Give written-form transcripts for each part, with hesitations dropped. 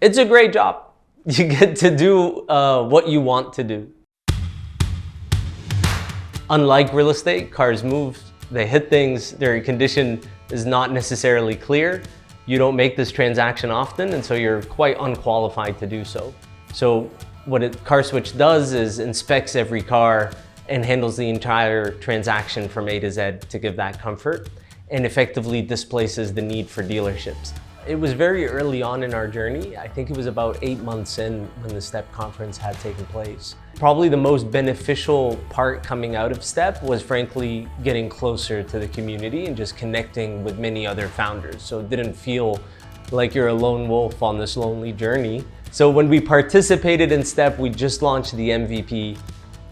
It's a great job. You get to do what you want to do. Unlike real estate, cars move, they hit things, their condition is not necessarily clear. You don't make this transaction often, and so you're quite unqualified to do so. So what CarSwitch does is inspects every car and handles the entire transaction from A to Z to give that comfort, and effectively displaces the need for dealerships. It was very early on in our journey. I think it was about 8 months in when the STEP conference had taken place. Probably the most beneficial part coming out of STEP was frankly getting closer to the community and just connecting with many other founders. So it didn't feel like you're a lone wolf on this lonely journey. So when we participated in STEP, we just launched the MVP.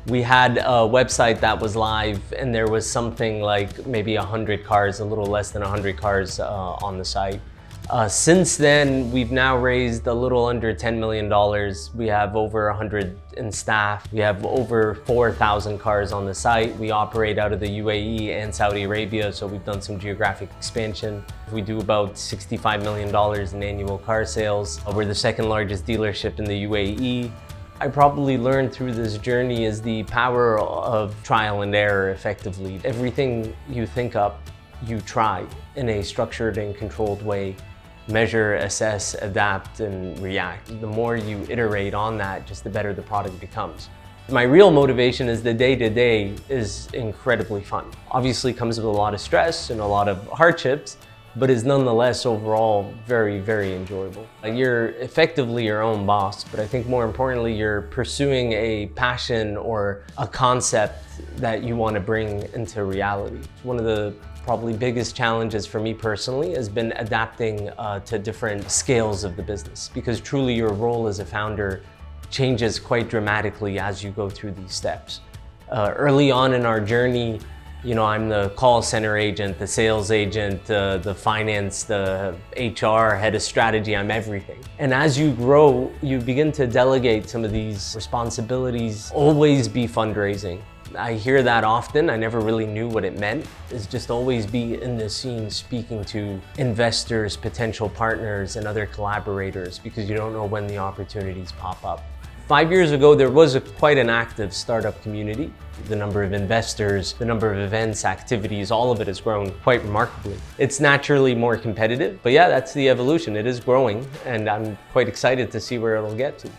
We had a website that was live, and there was something like maybe 100 cars, a little less than 100 cars on the site. Since then, we've now raised a little under $10 million. We have over 100 in staff. We have over 4,000 cars on the site. We operate out of the UAE and Saudi Arabia, so we've done some geographic expansion. We do about $65 million in annual car sales. We're the second largest dealership in the UAE. I probably learned through this journey is the power of trial and error effectively. Everything you think up, you try in a structured and controlled way. Measure, assess, adapt, and react. The more you iterate on that, just the better the product becomes. My real motivation is the day-to-day is incredibly fun. Obviously comes with a lot of stress and a lot of hardships, but is nonetheless overall very, very enjoyable. You're effectively your own boss, but I think more importantly, you're pursuing a passion or a concept that you want to bring into reality. One of the probably biggest challenges for me personally has been adapting to different scales of the business, because truly your role as a founder changes quite dramatically as you go through these steps. Early on in our journey, I'm the call center agent, the sales agent, the finance, the HR, head of strategy, I'm everything. And as you grow, you begin to delegate some of these responsibilities. Always be fundraising. I hear that often. I never really knew what it meant. Is just always be in the scene speaking to investors, potential partners, and other collaborators, because you don't know when the opportunities pop up. 5 years ago, there was quite an active startup community. The number of investors, the number of events, activities, all of it has grown quite remarkably. It's naturally more competitive, but yeah, that's the evolution. It is growing, and I'm quite excited to see where it'll get to.